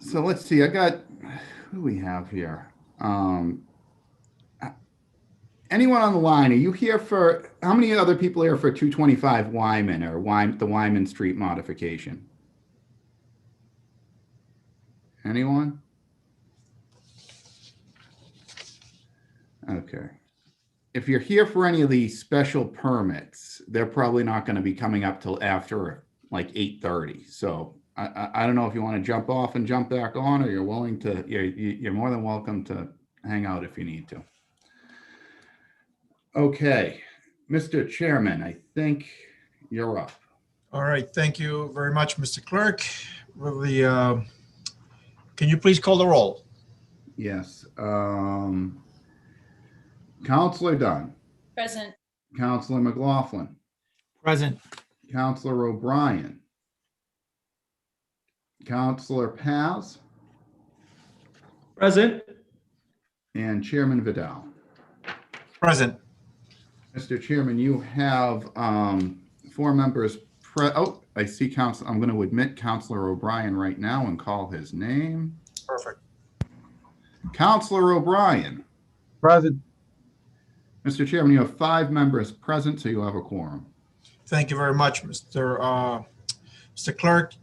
So let's see, who do we have here? Anyone on the line, are you here for, how many other people are here for 225 Wyman or the Wyman Street modification? Anyone? Okay. If you're here for any of these special permits, they're probably not going to be coming up till after like 8:30. So I don't know if you want to jump off and jump back on, or you're willing to, you're more than welcome to hang out if you need to. Okay, Mr. Chairman, I think you're up. All right, thank you very much, Mr. Clerk. Can you please call the roll? Yes. Counselor Dunn. Present. Counselor McLaughlin. Present. Counselor O'Brien. Counselor Paz. Present. And Chairman Vidal. Present. Mr. Chairman, you have 4 members. I see I'm going to admit Counselor O'Brien right now and call his name. Perfect. Counselor O'Brien. Present. Mr. Chairman, you have 5 members present, so you have a quorum. Thank you very much, Mr. Clerk.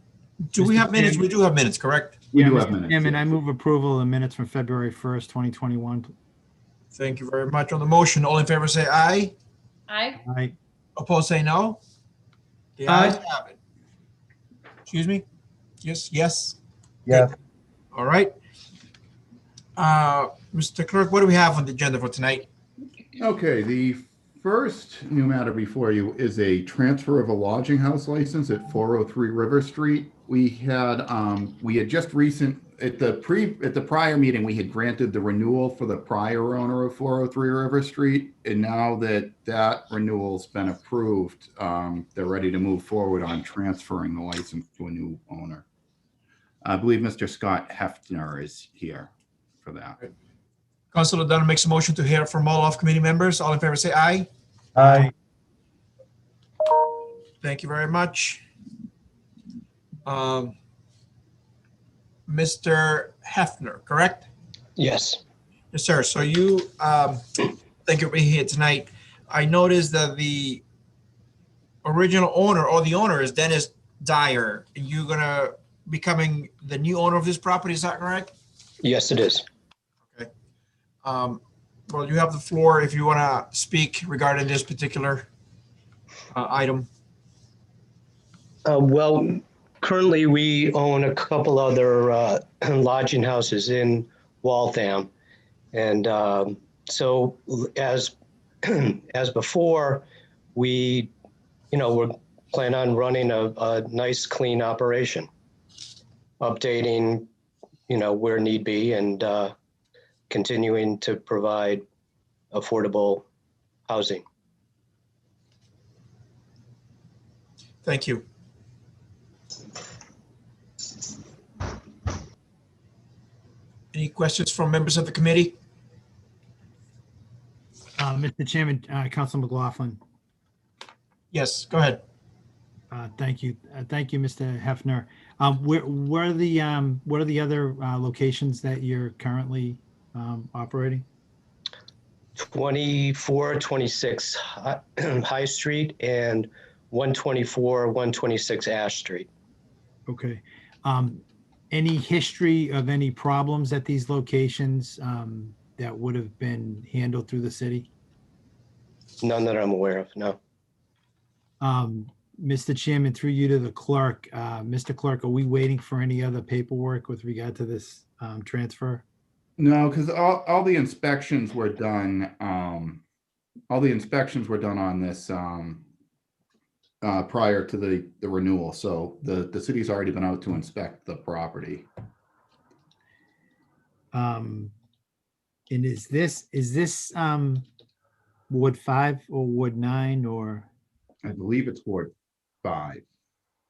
Do we Mr. have minutes? Chairman. We do have minutes, correct? We Yeah, do have Mr. minutes. Chairman, yes. I move approval of the minutes from February 1st, 2021. Thank you very much. On the motion, all in favor say aye. Aye. Aye. Opposed say no. The Aye. ayes have it. Excuse me? Yes, yes. Yes. All right. Mr. Clerk, what do we have on the agenda for tonight? Okay, the first new matter before you is a transfer of a lodging house license at 403 River Street. We had just at the prior meeting, we had granted the renewal for the prior owner of 403 River Street. And now that renewal's been approved, they're ready to move forward on transferring the license to a new owner. I believe Mr. Scott Hefner is here for that. Councilor Dunn makes a motion to hear from all off-committee members. All in favor say aye. Aye. Thank you very much. Mr. Hefner, correct? Yes, Yes, sir. So you, thank you for being here tonight. I noticed that the original owner or the owner is Dennis Dyer. You're gonna becoming the new owner of this property, is that correct? yes, it is. Well, you have the floor if you want to speak regarding this particular item. Well, currently we own a couple other lodging houses in Waltham. And so as before, we're planning on running a nice, clean operation, updating, where need be, and continuing to provide affordable housing. Thank you. Any questions from members of the committee? Mr. Chairman, Council McLaughlin. Yes, go ahead. Thank you. Thank you, Mr. Hefner. What are the other locations that you're currently operating? 2426 High Street and 124, 126 Ash Street. Okay. Any history of any problems at these locations that would have been handled through the city? None that I'm aware of, no. Mr. Chairman, through you to the clerk, Mr. Clerk, are we waiting for any other paperwork with regard to this transfer? No, because all the inspections were done. All the inspections were done on this prior to the renewal. So the city's already been out to inspect the property. And is this Ward 5 or Ward 9 or? I believe it's Ward 5.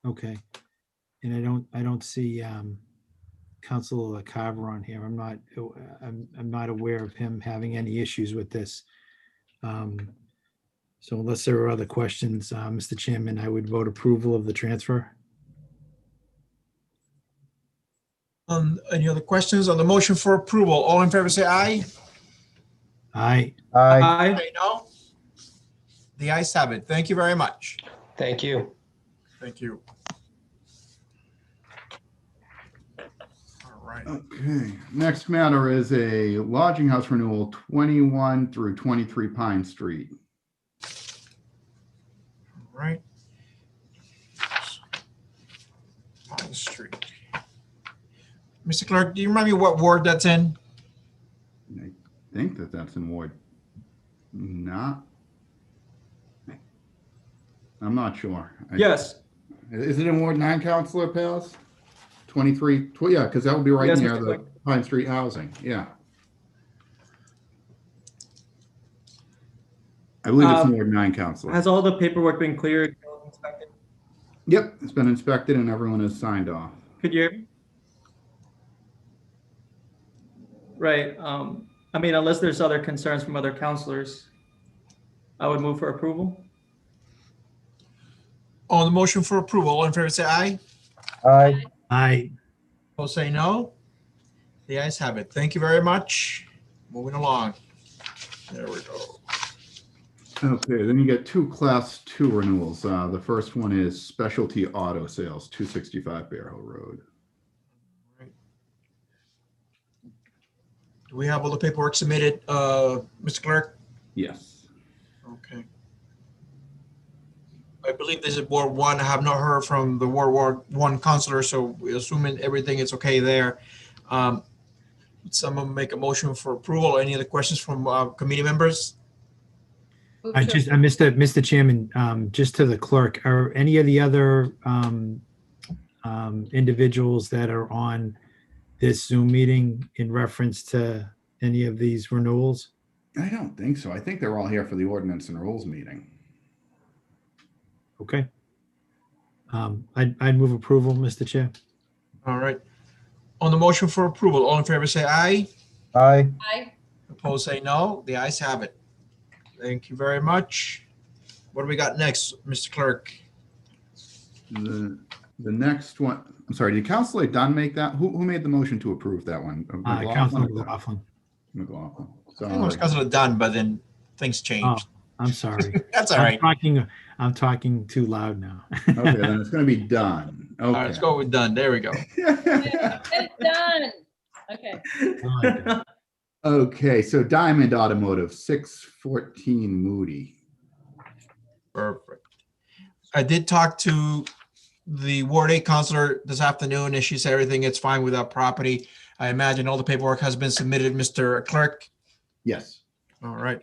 Okay. And I don't see Councilor Carver on here. I'm not aware of him having any issues with this. So unless there are other questions, Mr. Chairman, I would vote approval of the transfer. Any other questions on the motion for approval? All in favor, say aye. Aye. Aye. Say no. The ayes have it. Thank you very much. Thank you. Thank you. All right. Okay, next matter is a lodging house renewal, 21 through 23 Pine Street. All right. Pine Street. Mr. Clerk, do you remind me what ward that's in? I think that that's in Ward. Not. I'm not sure. Yes. Is it in Ward 9, Counselor Pales? 23, yeah, because that would be right Yes, near Mr. the Clerk. Pine Street housing, yeah. I believe it's in Ward 9, Counselor. Has all the paperwork been cleared? Inspected? Yep, it's been inspected and everyone has signed off. Could you hear me? Right. I mean, unless there's other concerns from other counselors, I would move for approval. On the motion for approval, all in favor, say aye. Aye. Opposed, say no. The ayes have it. Thank you very much. Moving along. There we go. Okay, then you get two Class 2 renewals. The first one is Specialty Auto Sales, 265 Bear Hill Road. Do we have all the paperwork submitted, Mr. Clerk? Yes. Okay. I believe this is Ward 1. I have not heard from the Ward 1 counselor, so we're assuming everything is okay there. Someone make a motion for approval. Any other questions from committee members? Mr. Chairman, just to the clerk, are any of the other individuals that are on this Zoom meeting in reference to any of these renewals? I don't think so. I think they're all here for the ordinance and rules meeting. Okay. I'd move approval, Mr. Chair. All right. On the motion for approval, all in favor say aye. Aye. Aye. Opposed, say no. The ayes have it. Thank you very much. What do we got next, Mr. Clerk? The next one, I'm sorry, did Councilor Dunn make that? Who made the motion to approve that one? Councilor McLaughlin. McLaughlin. I was Sorry. Councilor Dunn, but then things Oh, changed. I'm sorry. That's all right. I'm talking too loud now. Okay, then it's going to be done. All right, let's Okay. go with Dunn. There we go. It's done. Okay. Okay, so Diamond Automotive, 614 Moody. Perfect. I did talk to the Ward 8 counselor this afternoon, and she said everything is fine with that property. I imagine all the paperwork has been submitted, Mr. Clerk. Yes. All right.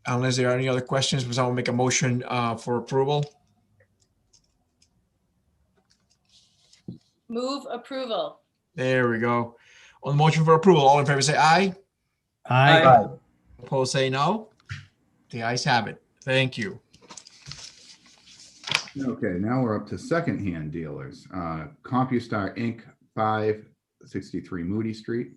Unless there are any other questions, someone will make a motion for approval. Move approval. There we go. On the motion for approval, all in favor say aye. Aye. Opposed, say no. The ayes have it. Thank you. Okay, now we're up to secondhand dealers. CompuStar Inc., 563 Moody Street.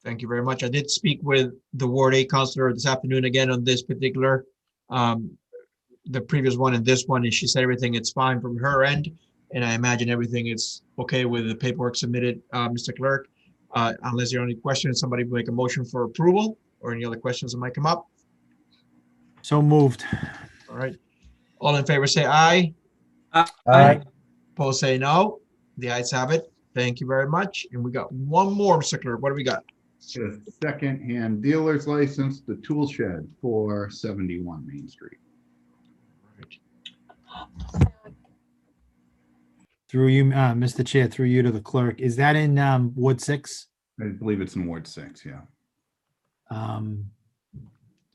Thank you very much. I did speak with the Ward 8 counselor this afternoon again on this particular, the previous one and this one, and she said everything is fine from her end. And I imagine everything is okay with the paperwork submitted, Mr. Clerk. Unless there are any questions, somebody will make a motion for approval or any other questions that might come up. So moved. All right. All in favor, say aye. Aye. Opposed, say no. The ayes have it. Thank you very much. And we got one more, Mr. Clerk. What do we got? A secondhand dealer's license, the Tool Shed, 471 Main Street. Through you, Mr. Chair, through you to the clerk. Is that in Ward 6? I believe it's in Ward 6, yeah.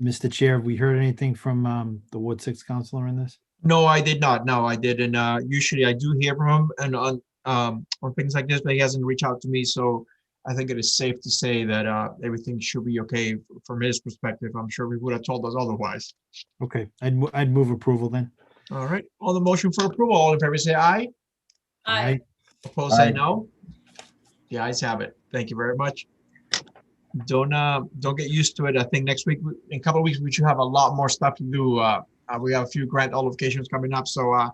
Mr. Chair, have we heard anything from the Ward 6 counselor in this? No, I did not. No, I didn't. Usually I do hear from him and on things like this, but he hasn't reached out to me. So I think it is safe to say that everything should be okay from his perspective. I'm sure he would have told us otherwise. Okay, I'd move approval then. All right. On the motion for approval, all in favor say aye. Aye. Opposed, say Aye. no. The ayes have it. Thank you very much. Don't get used to it. I think next week, in a couple of weeks, we should have a lot more stuff to do. We have a few grant allocations coming up, so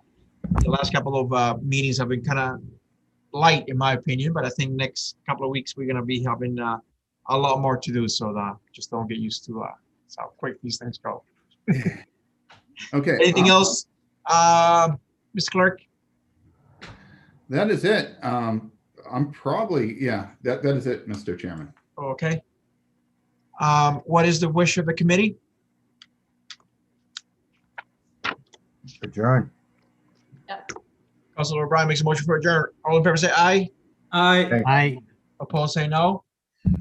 the last couple of meetings have been kind of light, in my opinion, but I think next couple of weeks, we're gonna be having a lot more to do, so just don't get used to how quick these things go. Okay. Anything else, Mr. Clerk? That is it. I'm probably, yeah, that is it, Mr. Chairman. Okay. What is the wish of the committee? Adjourn. Councilor O'Brien makes a motion for adjourn. All in favor, say aye. I, Aye. Opposed, say no.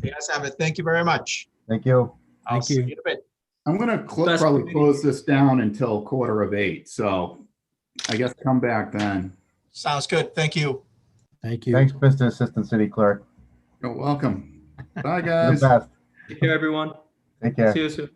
The ayes have it. Thank you very much. Thank you. I'll Thank see you. you in a bit. I'm gonna Best probably committee. close this down until 7:15, so I guess come back then. Sounds good. Thank you. Thank you. Thanks, Mr. Assistant City Clerk. You're welcome. Bye, You're the guys. best. take care, everyone. Take care. See you soon.